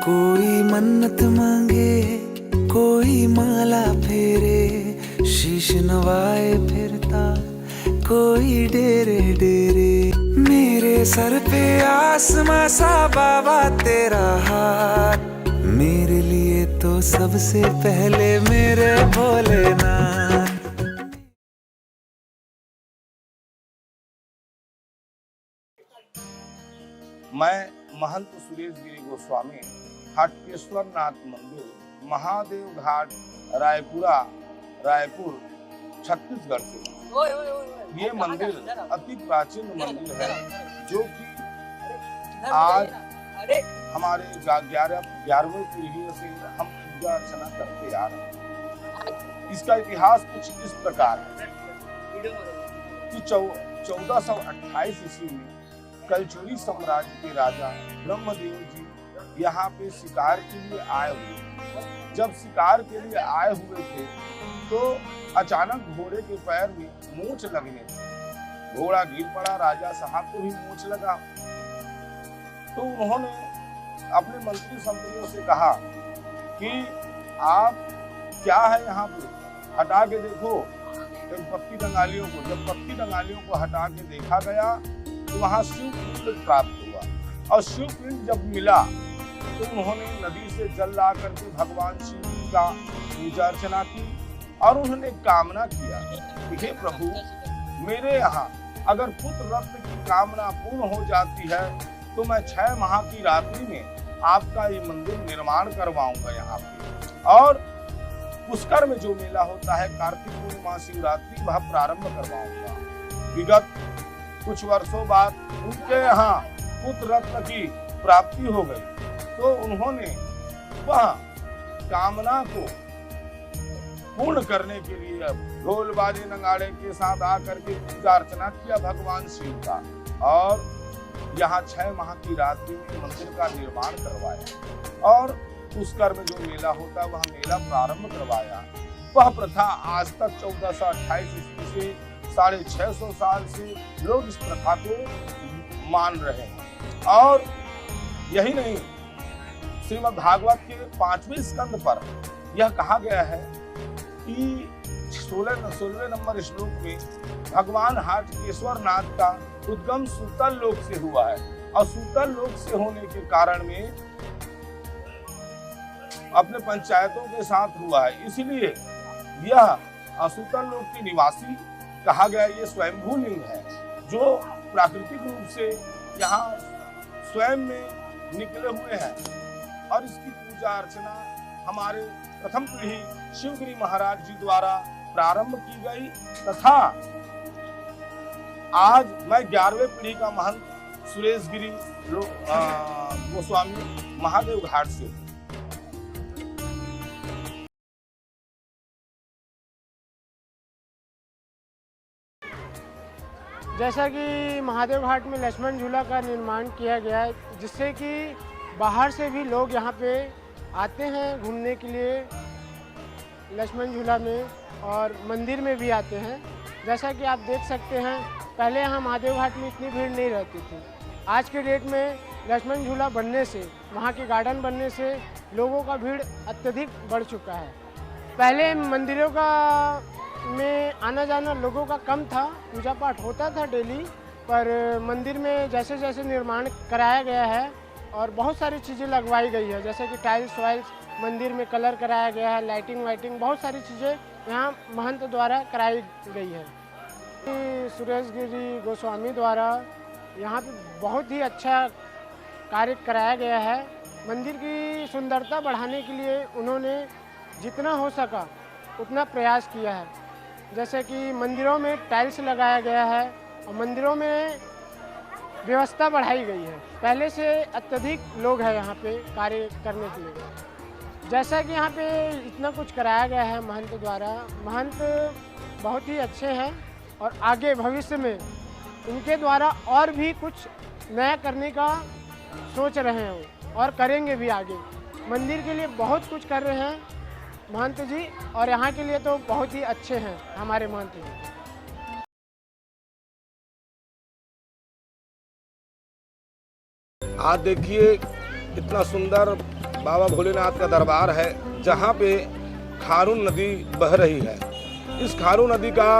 कोई मन्नत मांगे, कोई माला फेरे, शीश नवाए फिरता कोई डेरे डेरे। मेरे सर पे आसमां सा बाबा तेरा हाथ, मेरे लिए तो सबसे पहले मेरे भोलेनाथ। मैं महंत सुरेश गिरी गोस्वामी हटकेश्वर नाथ मंदिर, महादेव घाट, रायपुर छत्तीसगढ़ से। ये मंदिर अति प्राचीन मंदिर है जो कि आज हमारे 11वीं पीढ़ी से हम पूजा अर्चना करते आ रहे हैं। इसका इतिहास कुछ इस प्रकार है कि 1428 ईस्वी में कलचुरी साम्राज्य के राजा ब्रह्मदेव जी यहाँ पे शिकार के लिए आए हुए। जब शिकार के लिए आए हुए थे तो अचानक घोड़े के पैर में मूंछ लगने से घोड़ा गिर पड़ा। राजा साहब को भी मूंछ लगा तो उन्होंने अपने मंत्री संतरियों से कहा कि आप क्या है यहाँ पे, हटा के देखो पत्ती डंगालियों को। जब पत्ती डंगालियों को हटा के देखा गया तो वहां शिव पिंड प्राप्त हुआ और शिव पिंड जब मिला तो उन्होंने नदी से जल ला करके भगवान शिव का पूजा अर्चना की और उन्होंने कामना किया कि हे प्रभु, मेरे यहाँ अगर पुत्र रत्न की कामना पूर्ण हो जाती है तो मैं 6 माह की रात्रि में आपका ये मंदिर निर्माण करवाऊंगा यहाँ पे। और पुष्कर में जो मेला होता है कार्तिक पूर्णिमा शिवरात्रि, वह प्रारंभ करवाऊंगा। विगत कुछ वर्षों बाद उनके यहाँ पुत्र रत्न की प्राप्ति हो गई तो उन्होंने वह कामना को पूर्ण करने के लिए ढोल बाजे नगाड़े के साथ आकर के पूजा अर्चना किया भगवान शिव का और यहाँ 6 माह की रात्रि में मंदिर का निर्माण करवाया और पुष्कर में जो मेला होता है वह मेला प्रारंभ करवाया। वह प्रथा आज तक 1428 ईस्वी से 650 साल से लोग इस प्रथा को मान रहे हैं। और यही नहीं, श्रीमद् भागवत के 5वें स्कंद पर यह कहा गया है कि 16वें नंबर श्लोक में भगवान हटकेश्वर नाथ का उद्गम सूतल लोक से हुआ है और सूतल लोक से होने के कारण में अपने पंचायतों के साथ हुआ है, इसलिए यह सूतल लोक के निवासी कहा गया। ये स्वयंभू लिंग है जो प्राकृतिक रूप से यहाँ स्वयं में निकले हुए हैं और इसकी पूजा अर्चना हमारे प्रथम पीढ़ी शिवगिरी महाराज जी द्वारा प्रारंभ की गई तथा आज मैं 11वें पीढ़ी का महंत सुरेश गिरी गोस्वामी महादेव घाट से। जैसा कि महादेव घाट में लक्ष्मण झूला का निर्माण किया गया है जिससे कि बाहर से भी लोग यहाँ पे आते हैं घूमने के लिए लक्ष्मण झूला में और मंदिर में भी आते हैं। जैसा कि आप देख सकते हैं पहले यहाँ महादेव घाट में इतनी भीड़ नहीं रहती थी। आज के डेट में लक्ष्मण झूला बनने से, वहाँ के गार्डन बनने से लोगों का भीड़ अत्यधिक बढ़ चुका है। पहले मंदिरों का में आना जाना लोगों का कम था, पूजा पाठ होता था डेली, पर मंदिर में जैसे जैसे निर्माण कराया गया है और बहुत सारी चीज़ें लगवाई गई है, जैसे कि टाइल्स वाइल्स मंदिर में कलर कराया गया है, लाइटिंग वाइटिंग बहुत सारी चीज़ें यहाँ महंत द्वारा कराई गई है। सुरेश गिरी गोस्वामी द्वारा यहाँ पे बहुत ही अच्छा कार्य कराया गया है। मंदिर की सुंदरता बढ़ाने के लिए उन्होंने जितना हो सका उतना प्रयास किया है। जैसे कि मंदिरों में टाइल्स लगाया गया है और मंदिरों में व्यवस्था बढ़ाई गई है। पहले से अत्यधिक लोग हैं यहाँ पे कार्य करने के लिए। जैसा कि यहाँ पे इतना कुछ कराया गया है महंत द्वारा, महंत बहुत ही अच्छे हैं और आगे भविष्य में इनके द्वारा और भी कुछ नया करने का सोच रहे हैं और करेंगे भी आगे। मंदिर के लिए बहुत कुछ कर रहे हैं महंत जी और यहाँ के लिए तो बहुत ही अच्छे हैं हमारे महंत जी। आज देखिए इतना सुंदर बाबा भोलेनाथ का दरबार है, जहाँ पे खारून नदी बह रही है। इस खारून नदी का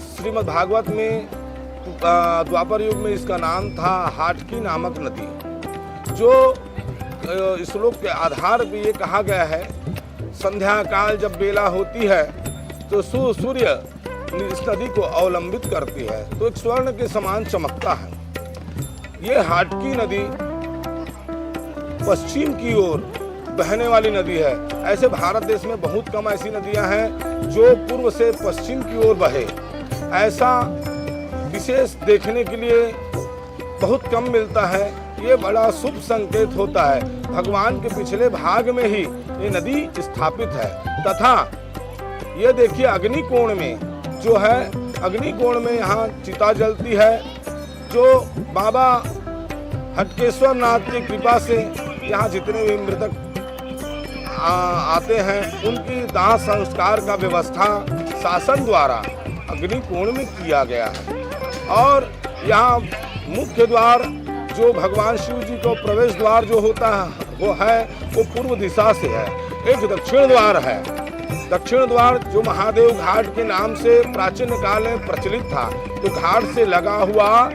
श्रीमद् भागवत में द्वापर युग में इसका नाम था हाटकी नामक नदी, जो श्लोक के आधार पर ये कहा गया है, संध्या काल जब बेला होती है तो सूर्य इस नदी को अवलंबित करती है, तो एक स्वर्ण के समान चमकता है। ये हाटकी नदी पश्चिम की ओर बहने वाली नदी है। ऐसे भारत देश में बहुत कम ऐसी नदियां हैं जो पूर्व से पश्चिम की ओर बहे। ऐसा विशेष देखने के लिए बहुत कम मिलता है। ये बड़ा शुभ संकेत होता है। भगवान के पिछले भाग में ही ये नदी स्थापित है। तथा ये देखिए अग्निकोण में जो है, अग्निकोण में यहाँ चिता जलती है, जो बाबा हटकेश्वर नाथ की कृपा से यहाँ जितने भी मृतक आते हैं उनकी दाह संस्कार का व्यवस्था शासन द्वारा अग्निकोण में किया गया है। और यहाँ मुख्य द्वार जो भगवान शिव जी को प्रवेश द्वार जो होता है वो पूर्व दिशा से है। एक दक्षिण द्वार है। दक्षिण द्वार जो महादेव घाट के नाम से प्राचीन काल में प्रचलित था, तो घाट से लगा हुआ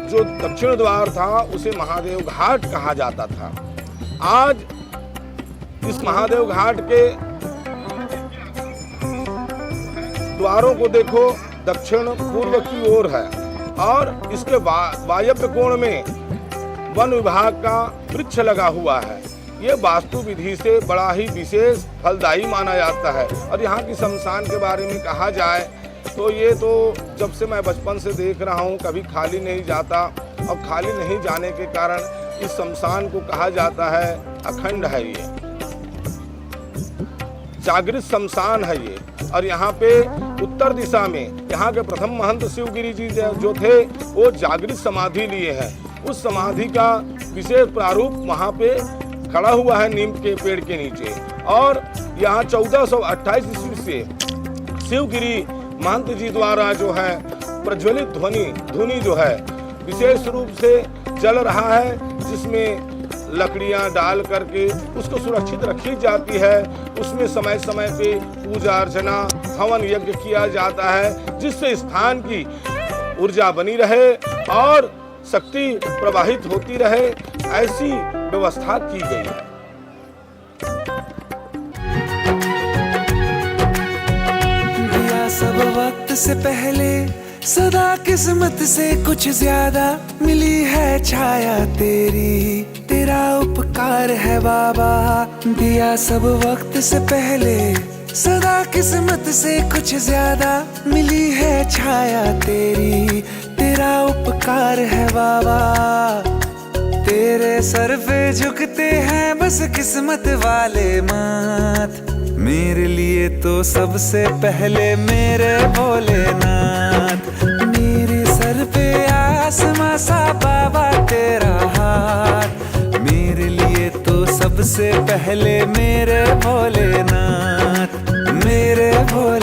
जो दक्षिण द्वार था उसे महादेव घाट कहा जाता था। आज इस महादेव घाट के द्वारों को देखो, दक्षिण पूर्व की ओर है और इसके वायव्य कोण में वन विभाग का वृक्ष लगा हुआ है। ये वास्तु विधि से बड़ा ही विशेष फलदायी माना जाता है। और यहाँ की शमशान के बारे में कहा जाए तो ये तो जब से मैं बचपन से देख रहा हूँ, कभी खाली नहीं जाता। और खाली नहीं जाने के कारण इस शमशान को कहा जाता है अखंड है, ये जागृत शमशान है ये। और यहाँ पे उत्तर दिशा में यहाँ के प्रथम महंत शिवगिरी जी जो थे वो जागृत समाधि लिए हैं। उस समाधि का विशेष प्रारूप वहाँ पे खड़ा हुआ है नीम के पेड़ के नीचे। और यहाँ 1428 ईस्वी से शिवगिरी महंत जी द्वारा जो है प्रज्वलित धुनी जो है विशेष रूप से जल रहा है, जिसमें लकड़ियां डाल करके उसको सुरक्षित रखी जाती है। उसमें समय समय पे पूजा अर्चना हवन यज्ञ किया जाता है, जिससे स्थान की ऊर्जा बनी रहे और शक्ति प्रवाहित होती रहे, ऐसी व्यवस्था की गई है। दिया सब वक्त से पहले सदा किस्मत से कुछ ज्यादा मिली है छाया तेरी, तेरा उपकार है बाबा। दिया सब वक्त से पहले सदा किस्मत से कुछ ज्यादा मिली है छाया तेरी, तेरा उपकार है बाबा। तेरे सर पे झुकते हैं बस किस्मत वाले माथ, मेरे लिए तो सबसे पहले मेरे भोलेनाथ। मेरे सर पे आसमां सा बाबा तेरा हाथ, मेरे लिए तो सबसे पहले मेरे भोलेनाथ, मेरे भोले